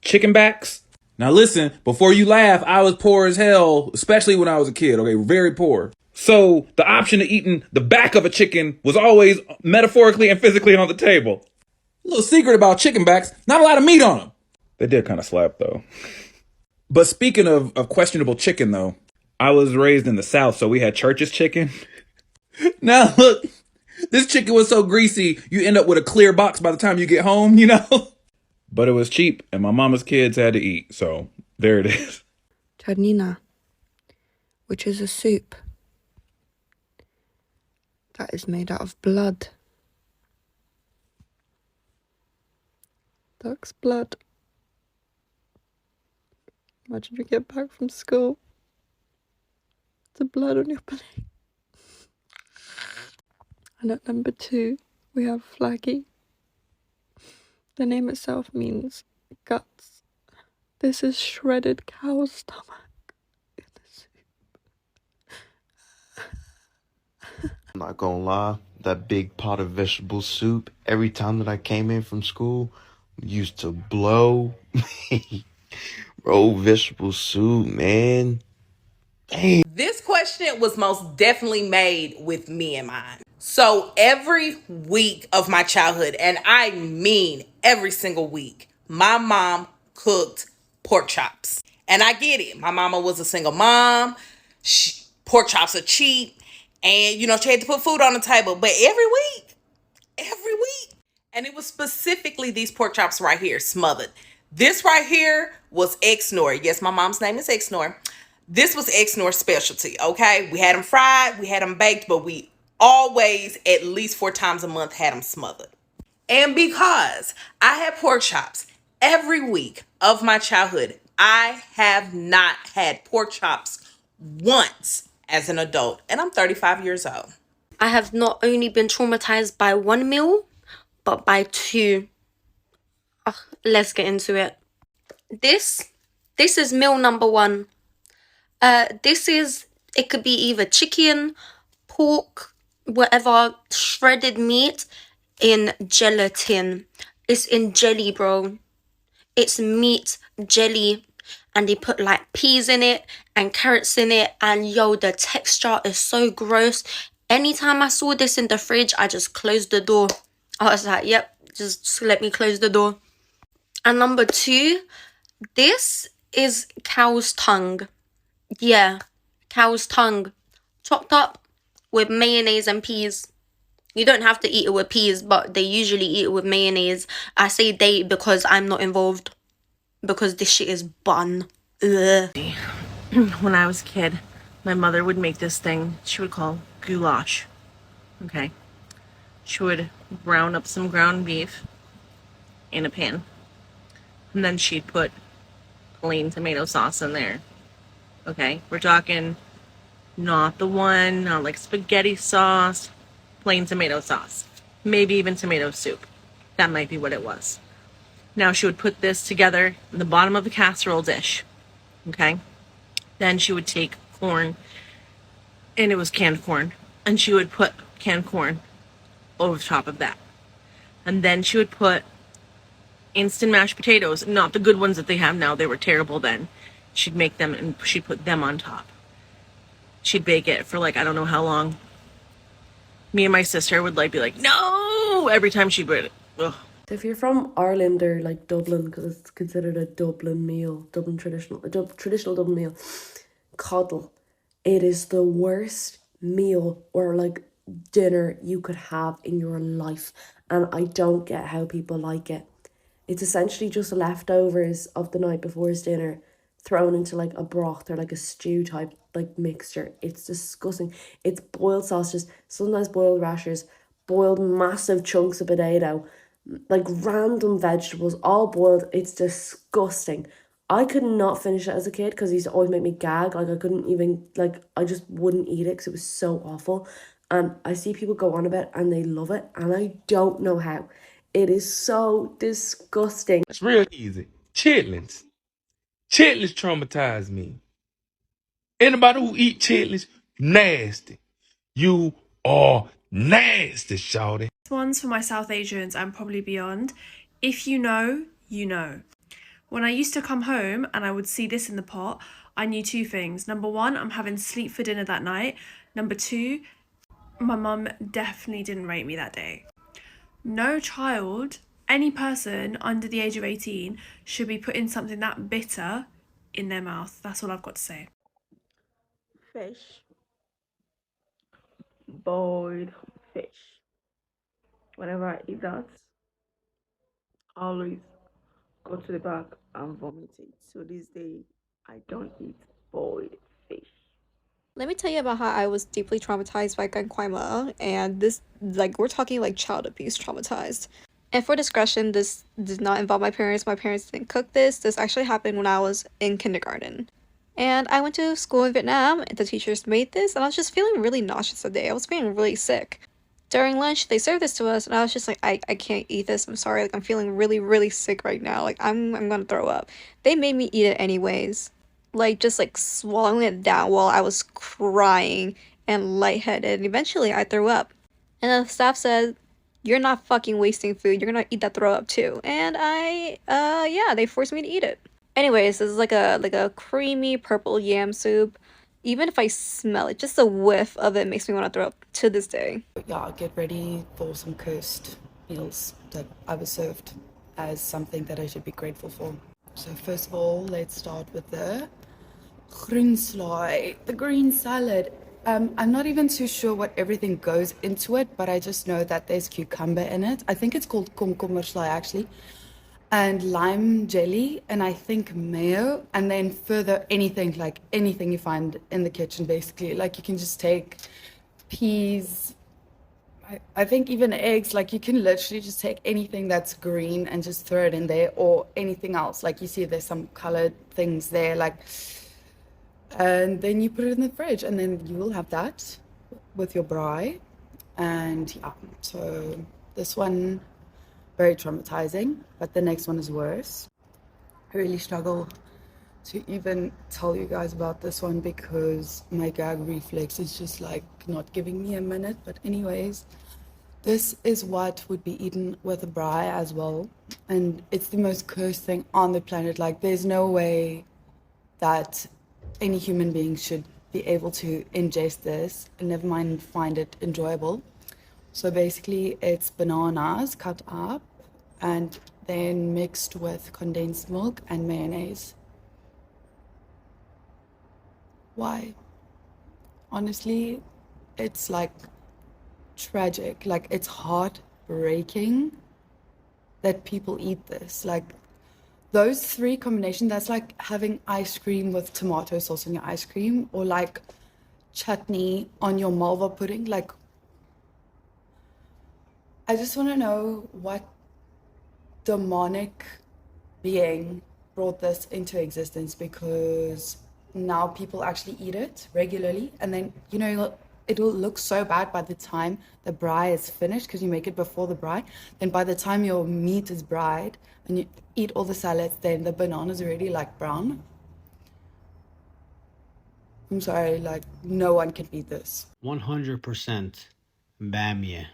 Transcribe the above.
chicken backs. Now listen, before you laugh, I was poor as hell, especially when I was a kid, okay? Very poor. So the option of eating the back of a chicken was always metaphorically and physically on the table. A little secret about chicken backs, not a lot of meat on them. They did kind of slap though. But speaking of questionable chicken though, I was raised in the South, so we had Church's chicken. Now look, this chicken was so greasy, you end up with a clear box by the time you get home, you know? But it was cheap, and my mama's kids had to eat, so there it is. Ternina, which is a soup that is made out of blood. Duck's blood. Imagine you get back from school. The blood on your belly. And at number 2, we have Flaggy. The name itself means guts. This is shredded cow's stomach in the soup. I'm not gonna lie, that big pot of vegetable soup, every time that I came in from school, used to blow. Bro, vegetable soup, man. Dang. This question was most definitely made with me in mind. So every week of my childhood, and I mean every single week, my mom cooked pork chops. And I get it. My mama was a single mom. Pork chops are cheap. And, you know, she had to put food on the table. But every week. And it was specifically these pork chops right here, smothered. This right here was X-Nor. Yes, my mom's name is X-Nor. This was X-Nor's specialty, okay? We had them fried, we had them baked, but we always, at least 4 times a month, had them smothered. And because I had pork chops every week of my childhood, I have not had pork chops once as an adult, and I'm 35 years old. I have not only been traumatized by one meal, but by 2. Let's get into it. This is meal number 1. It could be either chicken, pork, whatever, shredded meat in gelatin. It's in jelly, bro. It's meat jelly, and they put like peas in it and carrots in it, and yo, the texture is so gross. Anytime I saw this in the fridge, I just closed the door. I was like, yep, just let me close the door. And number 2, this is cow's tongue. Yeah, cow's tongue, chopped up with mayonnaise and peas. You don't have to eat it with peas, but they usually eat it with mayonnaise. I say they because I'm not involved, because this shit is bun. Ugh. When I was a kid, my mother would make this thing she would call goulash. Okay. She would brown up some ground beef in a pan. And then she'd put plain tomato sauce in there. Okay, we're talking not like spaghetti sauce, plain tomato sauce. Maybe even tomato soup. That might be what it was. Now she would put this together in the bottom of a casserole dish. Okay? Then she would take corn, and it was canned corn, and she would put canned corn over top of that. And then she would put instant mashed potatoes, not the good ones that they have now, they were terrible then. She'd make them and she'd put them on top. She'd bake it for like, I don't know how long. Me and my sister would like be like, no, every time she put it. Ugh. If you're from Ireland or like Dublin, because it's considered a Dublin meal, traditional Dublin meal, coddle, it is the worst meal or like dinner you could have in your life, and I don't get how people like it. It's essentially just leftovers of the night before's dinner thrown into like a broth or like a stew type like mixture. It's disgusting. It's boiled sausages, sometimes boiled rashers, boiled massive chunks of potato, like random vegetables, all boiled. It's disgusting. I could not finish it as a kid because it used to always make me gag. Like I couldn't even, like I just wouldn't eat it because it was so awful. And I see people go on about it and they love it, and I don't know how. It is so disgusting. It's real easy. Chitlins. Chitlins traumatize me. Anybody who eat chitlins, nasty. You are nasty, shawty. This one's for my South Asians and probably beyond. If you know, you know. When I used to come home and I would see this in the pot, I knew two things. Number one, I'm having sleep for dinner that night. Number two, my mum definitely didn't rate me that day. No child, any person under the age of 18 should be putting something that bitter in their mouth. That's all I've got to say. Fish. Boiled fish. Whenever I eat that, I always go to the back and vomit it. So this day, I don't eat boiled fish. Let me tell you about how I was deeply traumatized by gunkwai, and this, like, we're talking like child abuse traumatized. And for discretion, this did not involve my parents. My parents didn't cook this. This actually happened when I was in kindergarten. And I went to school in Vietnam, and the teachers made this, and I was just feeling really nauseous that day. I was feeling really sick. During lunch, they served this to us, and I was just like, I can't eat this. I'm sorry. Like, I'm feeling really, really sick right now. Like, I'm gonna throw up. They made me eat it anyways. Like, just like swallowing it down while I was crying and lightheaded. And eventually, I threw up. And the staff said, "You're not fucking wasting food. You're gonna eat that throw up too." And yeah, they forced me to eat it. Anyways, this is like a creamy purple yam soup. Even if I smell it, just a whiff of it makes me want to throw up to this day. Yeah, get ready for some cursed meals that I was served as something that I should be grateful for. So first of all, let's start with the groenslaai, the green salad. I'm not even too sure what everything goes into it, but I just know that there's cucumber in it. I think it's called komkommerslaai actually. And lime jelly, and I think mayo, and then further anything you find in the kitchen basically. Like you can just take peas, I think even eggs, like you can literally just take anything that's green and just throw it in there, or anything else. Like you see there's some colored things there, like, and then you put it in the fridge, and then you will have that with your braai. And yeah, so this one, very traumatizing, but the next one is worse. I really struggle to even tell you guys about this one because my gag reflex is just like not giving me a minute. But anyways, this is what would be eaten with a braai as well, and it's the most cursed thing on the planet. Like there's no way that any human being should be able to ingest this, and never mind find it enjoyable. So basically it's bananas cut up and then mixed with condensed milk and mayonnaise. Why? Honestly, it's like tragic. Like it's heartbreaking that people eat this. Like those three combinations, that's like having ice cream with tomato sauce on your ice cream, or like chutney on your malva pudding. Like, I just want to know what demonic being brought this into existence, because now people actually eat it regularly, and then it will look so bad by the time the braai is finished, because you make it before the braai. Then by the time your meat is braaied and you eat all the salads, then the banana's already like brown. I'm sorry, like no one can beat this. 100% bamia.